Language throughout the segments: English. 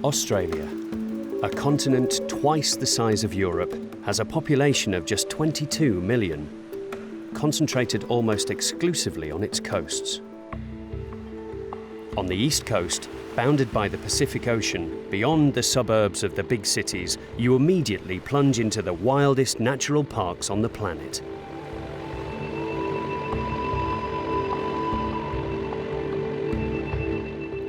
Australia, a continent twice the size of Europe, has a population of just 22 million, concentrated almost exclusively on its coasts. On the east coast, bounded by the Pacific Ocean, beyond the suburbs of the big cities, you immediately plunge into the wildest natural parks on the planet.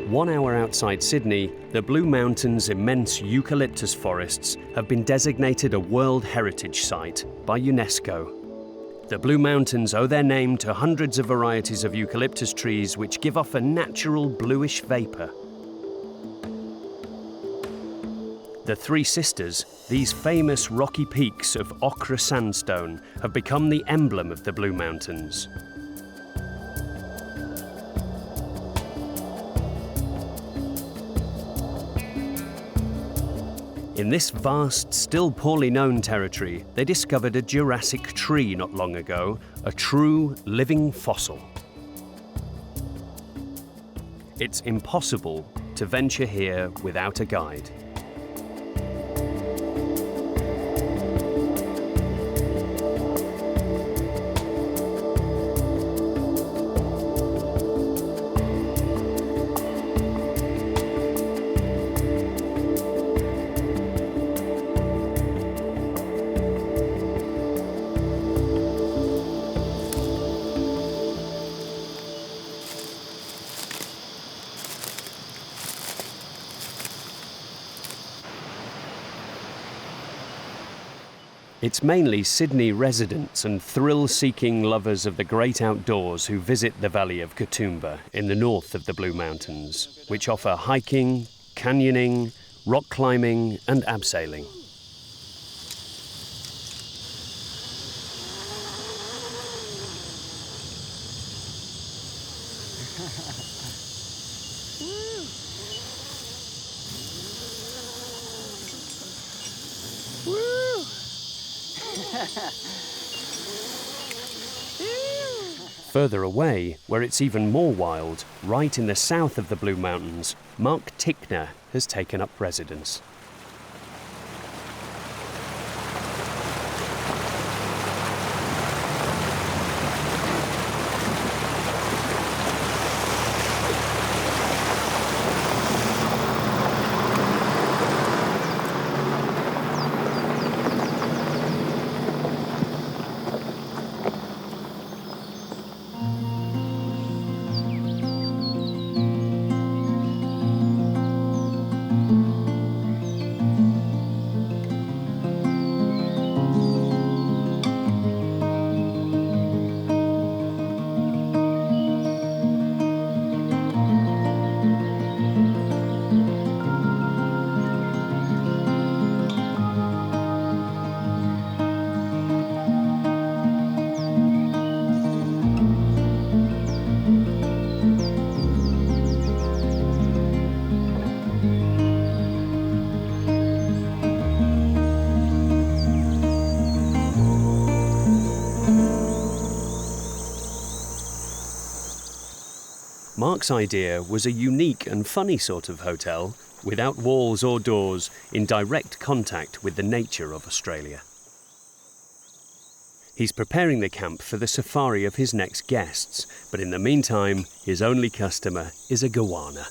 One hour outside Sydney, the Blue Mountains' immense eucalyptus forests have been designated a World Heritage Site by UNESCO. The Blue Mountains owe their name to hundreds of varieties of eucalyptus trees which give off a natural bluish vapour. The Three Sisters, these famous rocky peaks of ochre sandstone, have become the emblem of the Blue Mountains. In this vast, still poorly known territory, they discovered a Jurassic tree not long ago, a true living fossil. It's impossible to venture here without a guide. It's mainly Sydney residents and thrill-seeking lovers of the great outdoors who visit the Valley of Katoomba in the north of the Blue Mountains, which offer hiking, canyoning, rock climbing and abseiling. Further away, where it's even more wild, right in the south of the Blue Mountains, Mark Tickner has taken up residence. Mark's idea was a unique and funny sort of hotel, without walls or doors, in direct contact with the nature of Australia. He's preparing the camp for the safari of his next guests, but in the meantime, his only customer is a goanna.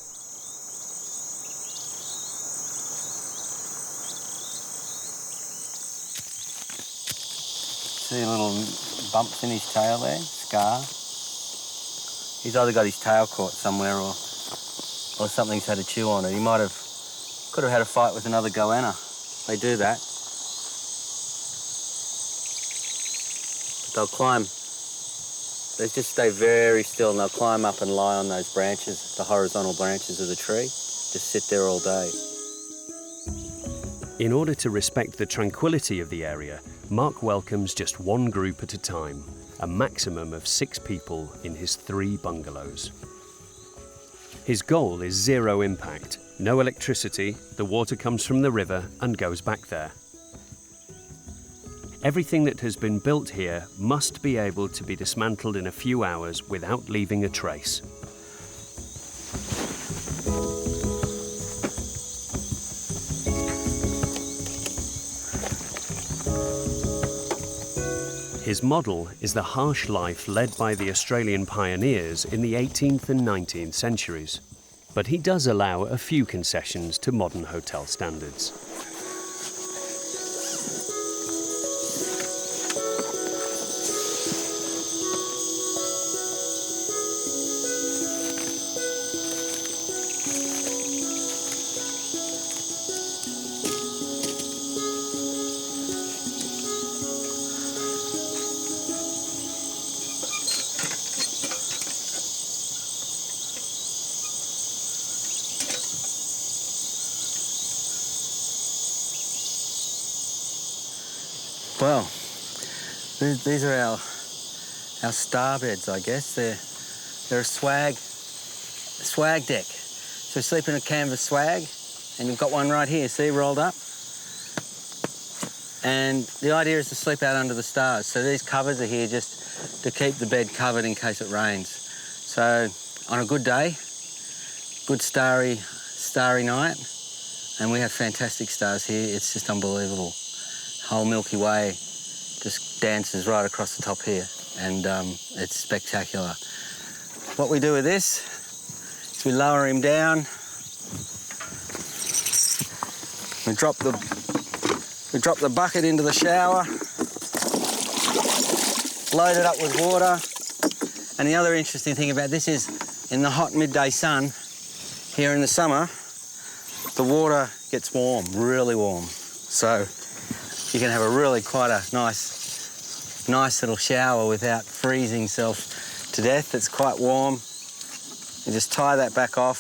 See little bumps in his tail there, scar. He's either got his tail caught somewhere or something's had a chew on it. He could have had a fight with another goanna. They do that. But they'll climb. They just stay very still and they'll climb up and lie on those branches, the horizontal branches of the tree. Just sit there all day. In order to respect the tranquility of the area, Mark welcomes just one group at a time, a maximum of 6 people in his 3 bungalows. His goal is zero impact, no electricity, the water comes from the river and goes back there. Everything that has been built here must be able to be dismantled in a few hours without leaving a trace. His model is the harsh life led by the Australian pioneers in the 18th and 19th centuries. But he does allow a few concessions to modern hotel standards. Well, these are our star beds, I guess. They're a swag deck. So we sleep in a canvas swag, and you've got one right here, see, rolled up. And the idea is to sleep out under the stars. So these covers are here just to keep the bed covered in case it rains. So on a good day, good starry night, and we have fantastic stars here. It's just unbelievable. Whole Milky Way just dances right across the top here, and it's spectacular. What we do with this is we lower him down, we drop the bucket into the shower, load it up with water, and the other interesting thing about this is in the hot midday sun here in the summer, the water gets warm, really warm. So you can have a really quite a nice little shower without freezing yourself to death. It's quite warm. You just tie that back off.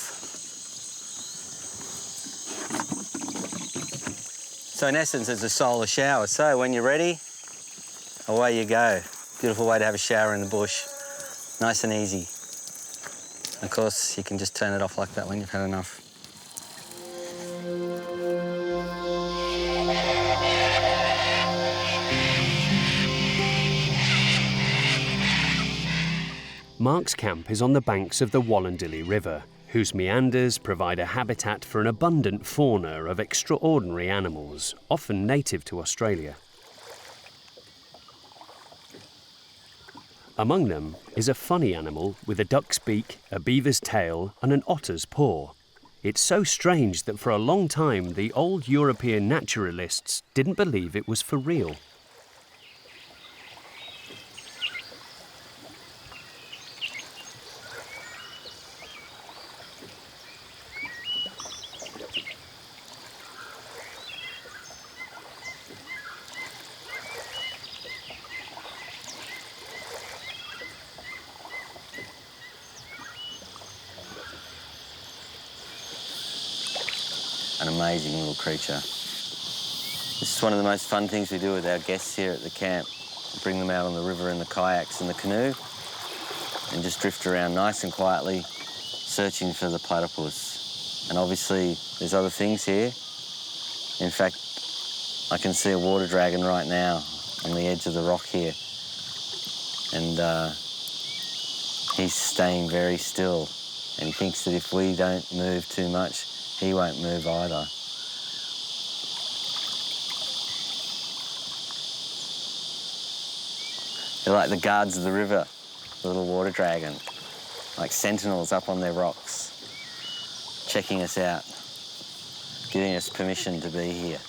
So in essence, it's a solar shower. So when you're ready, away you go. Beautiful way to have a shower in the bush. Nice and easy. Of course, you can just turn it off like that when you've had enough. Mark's camp is on the banks of the Wallandilly River, whose meanders provide a habitat for an abundant fauna of extraordinary animals, often native to Australia. Among them is a funny animal with a duck's beak, a beaver's tail, and an otter's paw. It's so strange that for a long time the old European naturalists didn't believe it was for real. An amazing little creature. This is one of the most fun things we do with our guests here at the camp. Bring them out on the river in the kayaks and the canoe and just drift around nice and quietly searching for the platypus. And obviously there's other things here. In fact, I can see a water dragon right now on the edge of the rock here. And he's staying very still, and he thinks that if we don't move too much, he won't move either. They're like the guards of the river, the little water dragon, like sentinels up on their rocks, checking us out, giving us permission to be here.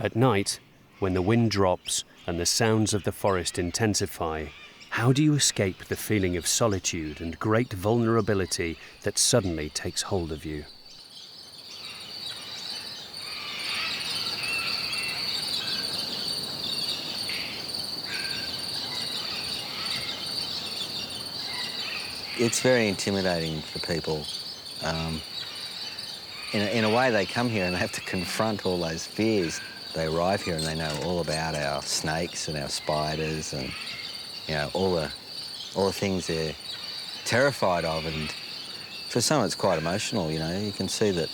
At night, when the wind drops and the sounds of the forest intensify, how do you escape the feeling of solitude and great vulnerability that suddenly takes hold of you? It's very intimidating for people. In a way, they come here and they have to confront all those fears. They arrive here and they know all about our snakes and our spiders and, you know, all the things they're terrified of. And for some, it's quite emotional, you know. You can see that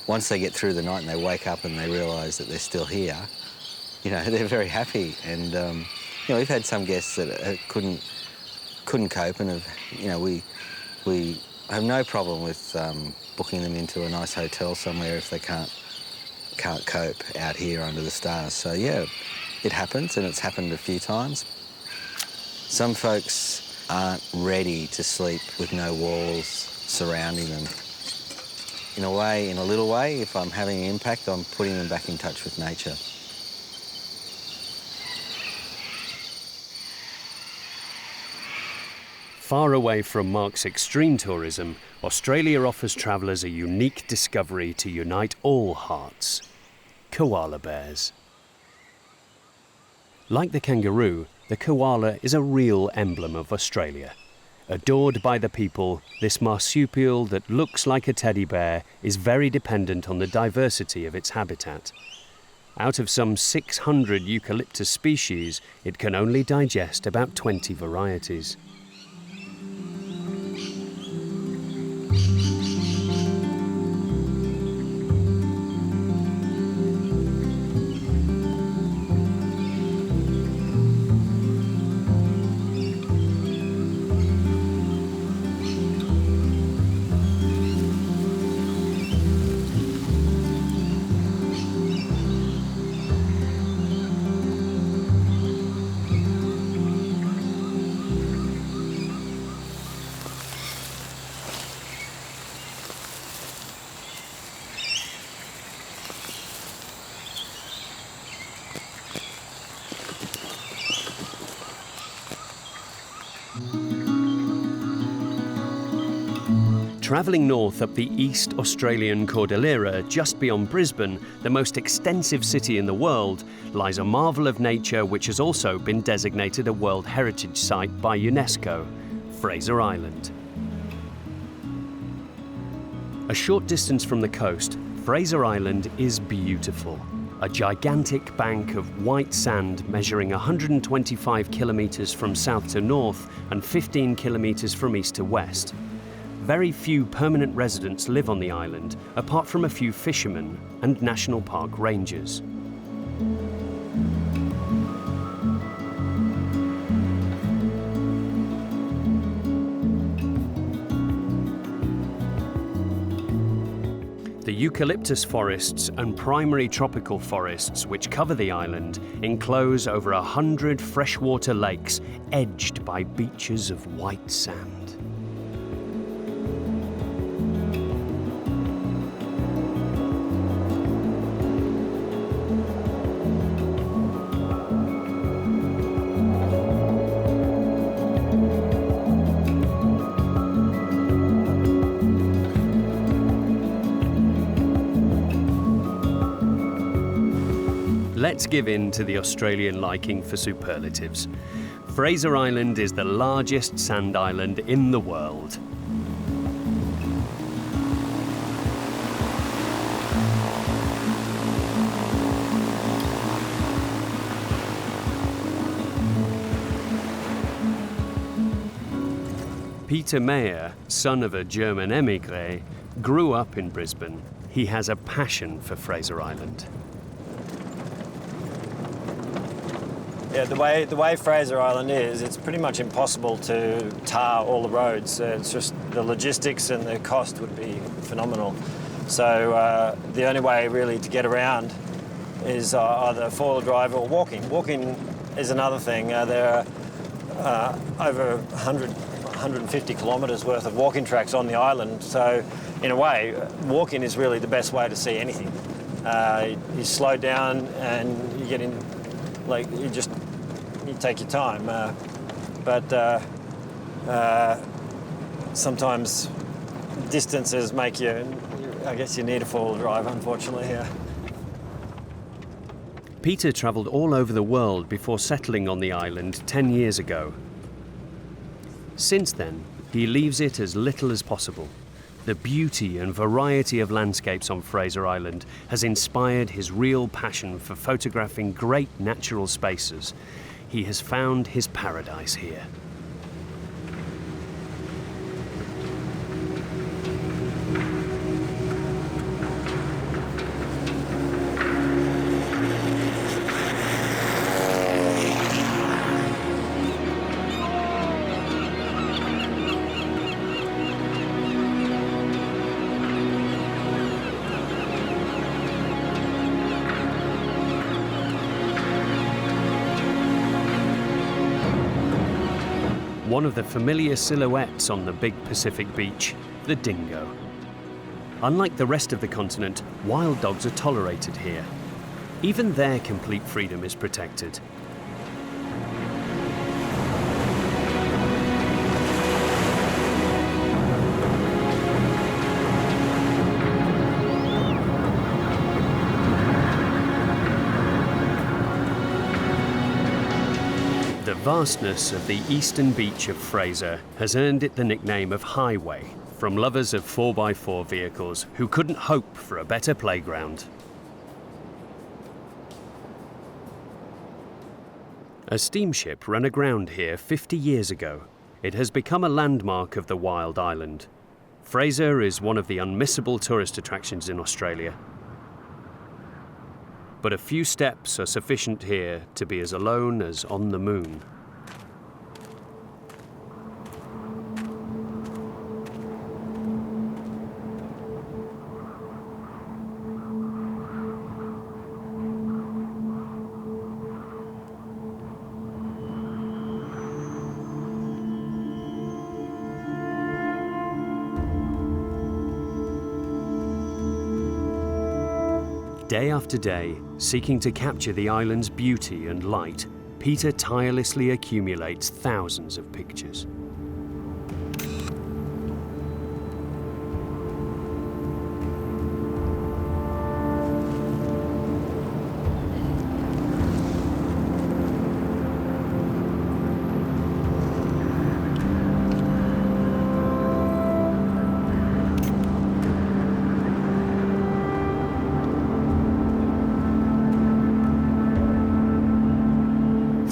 once they get through the night and they wake up and they realise that they're still here, you know, they're very happy. And, you know, we've had some guests that couldn't cope and have, you know, we I have no problem with booking them into a nice hotel somewhere if they can't cope out here under the stars. So yeah, it happens, and it's happened a few times. Some folks aren't ready to sleep with no walls surrounding them. In a way, in a little way, if I'm having an impact, I'm putting them back in touch with nature. Far away from Mark's extreme tourism, Australia offers travellers a unique discovery to unite all hearts: koala bears. Like the kangaroo, the koala is a real emblem of Australia. Adored by the people, this marsupial that looks like a teddy bear is very dependent on the diversity of its habitat. Out of some 600 Eucalyptus species, it can only digest about 20 varieties. Travelling north up the East Australian Cordillera, just beyond Brisbane, the most extensive city in the world, lies a marvel of nature which has also been designated a World Heritage Site by UNESCO, Fraser Island. A short distance from the coast, Fraser Island is beautiful. A gigantic bank of white sand measuring 125 kilometres from south to north and 15 kilometres from east to west. Very few permanent residents live on the island, apart from a few fishermen and national park rangers. The eucalyptus forests and primary tropical forests which cover the island enclose over 100 freshwater lakes edged by beaches of white sand. Let's give in to the Australian liking for superlatives. Fraser Island is the largest sand island in the world. Peter Mayer, son of a German émigré, grew up in Brisbane. He has a passion for Fraser Island. Yeah, the way Fraser Island is, it's pretty much impossible to tar all the roads. It's just the logistics and the cost would be phenomenal. So the only way really to get around is either four-wheel drive or walking. Walking is another thing. There are over 150 kilometres worth of walking tracks on the island. So in a way, walking is really the best way to see anything. You slow down and you get in, like you take your time, but sometimes distances make you, I guess you need a four-wheel drive, unfortunately, here. Peter travelled all over the world before settling on the island 10 years ago. Since then, he leaves it as little as possible. The beauty and variety of landscapes on Fraser Island has inspired his real passion for photographing great natural spaces. He has found his paradise here. one of the familiar silhouettes on the big Pacific beach, the dingo. Unlike the rest of the continent, wild dogs are tolerated here. Even their complete freedom is protected. The vastness of the eastern beach of Fraser has earned it the nickname of Highway, from lovers of 4x4 vehicles who couldn't hope for a better playground. A steamship ran aground here 50 years ago. It has become a landmark of the wild island. Fraser is one of the unmissable tourist attractions in Australia. But a few steps are sufficient here to be as alone as on the moon. Day after day, seeking to capture the island's beauty and light, Peter tirelessly accumulates thousands of pictures.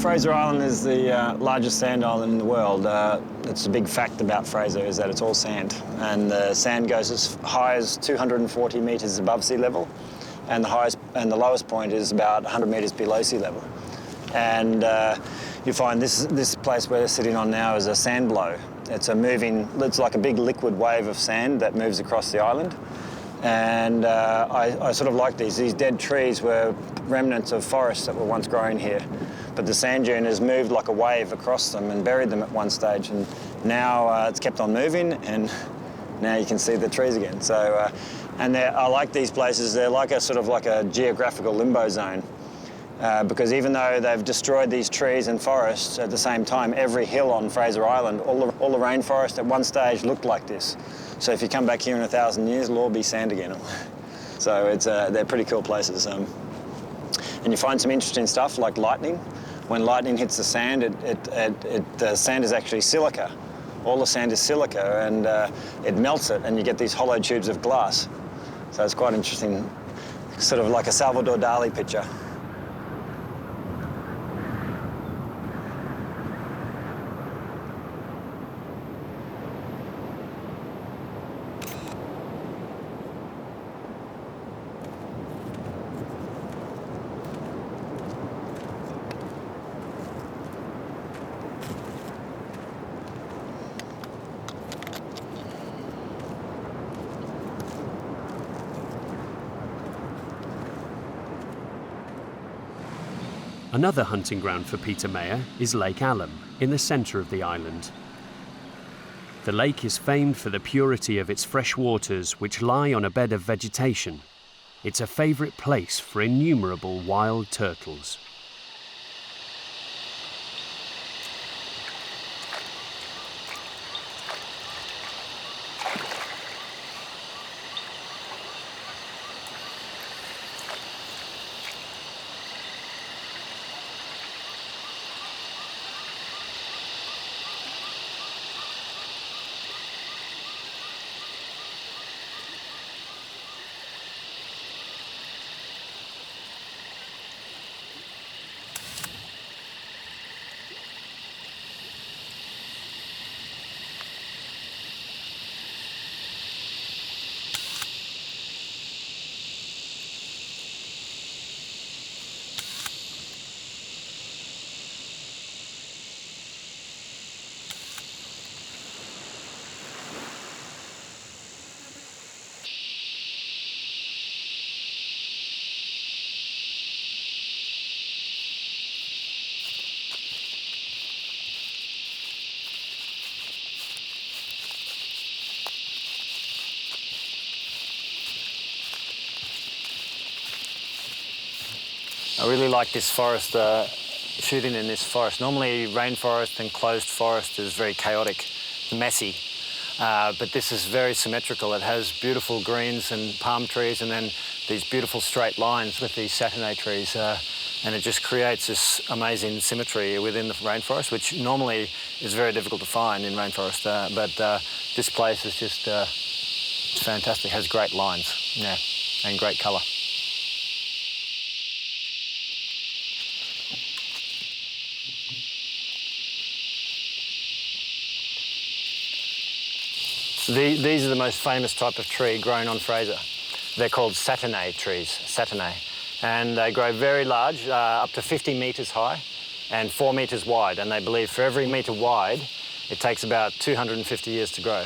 Fraser Island is the largest sand island in the world. It's a big fact about Fraser is that it's all sand, and the sand goes as high as 240 metres above sea level, and the lowest point is about 100 metres below sea level. And you find this place we're sitting on now is a sand blow. It's like a big liquid wave of sand that moves across the island. And I sort of like these dead trees were remnants of forests that were once growing here. But the sand dune has moved like a wave across them and buried them at one stage, and now it's kept on moving, and now you can see the trees again. So, I like these places. They're like a geographical limbo zone, because even though they've destroyed these trees and forests, at the same time, every hill on Fraser Island, all the rainforest at one stage looked like this. So if you come back here in 1,000 years, it'll all be sand again. So they're pretty cool places. And you find some interesting stuff like lightning. When lightning hits the sand, the sand is actually silica. All the sand is silica, and it melts it, and you get these hollow tubes of glass. So it's quite interesting, sort of like a Salvatore Dali picture. Another hunting ground for Peter Mayer is Lake Alum, in the centre of the island. The lake is famed for the purity of its fresh waters, which lie on a bed of vegetation. It's a favourite place for innumerable wild turtles. I really like this forest, shooting in this forest. Normally rainforest and closed forest is very chaotic, messy, but this is very symmetrical. It has beautiful greens and palm trees and then these beautiful straight lines with these Saturday trees, and it just creates this amazing symmetry within the rainforest, which normally is very difficult to find in rainforest, but this place is just it's fantastic. It has great lines, yeah, and great colour. These are the most famous type of tree grown on Fraser. They're called Saturday trees, Saturday. And they grow very large, up to 50 metres high and 4 metres wide. And they believe for every metre wide, it takes about 250 years to grow.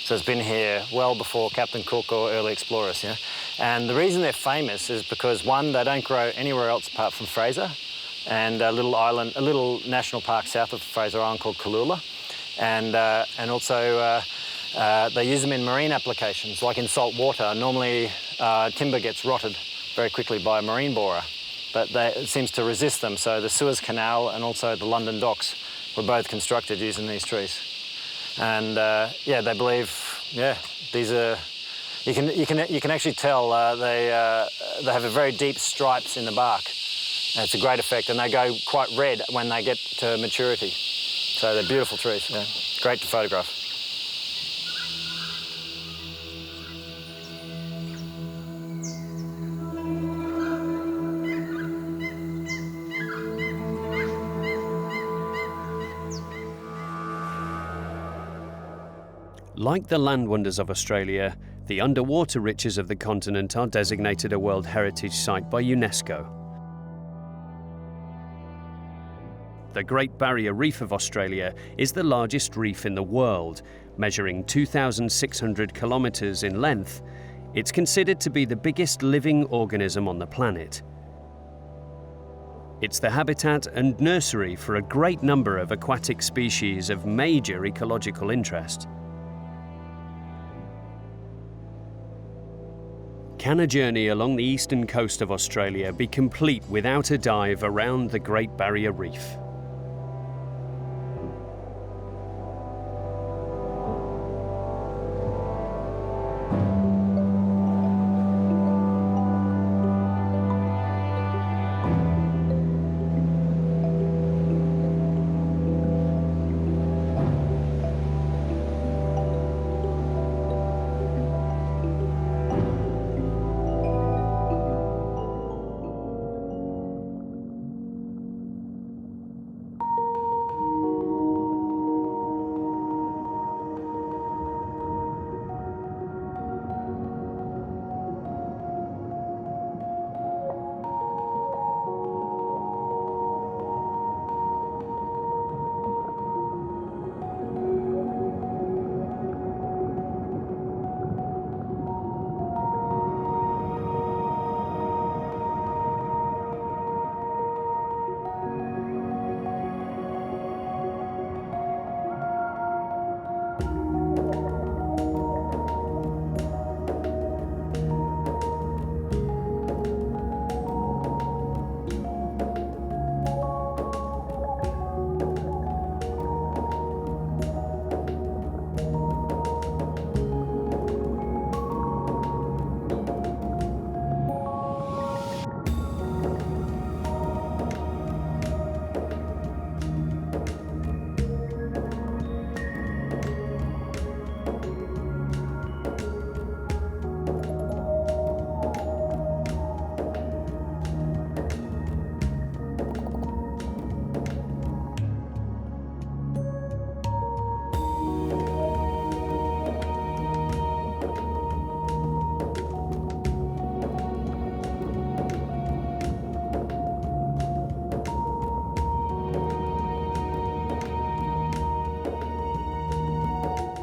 So it's been here well before Captain Cook or early explorers. Yeah? And the reason they're famous is because, one, they don't grow anywhere else apart from Fraser, and a little island, a little national park south of Fraser Island called Cooloola. And also, they use them in marine applications, like in salt water. Normally, timber gets rotted very quickly by a marine borer, but it seems to resist them. So the Suez Canal and also the London docks were both constructed using these trees. And yeah, they believe, yeah, these are. You can actually tell they have a very deep stripes in the bark. And it's a great effect, and they go quite red when they get to maturity. So they're beautiful trees. Yeah, great to photograph. Like the land wonders of Australia, the underwater riches of the continent are designated a World Heritage Site by UNESCO. The Great Barrier Reef of Australia is the largest reef in the world, measuring 2,600 kilometres in length. It's considered to be the biggest living organism on the planet. It's the habitat and nursery for a great number of aquatic species of major ecological interest. Can a journey along the eastern coast of Australia be complete without a dive around the Great Barrier Reef?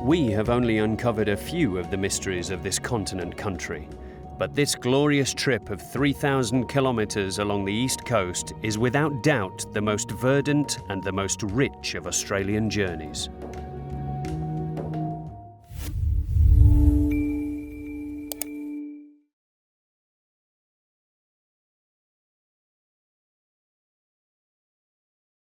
We have only uncovered a few of the mysteries of this continent country, but this glorious trip of 3,000 kilometres along the east coast is without doubt the most verdant and the most rich of Australian journeys.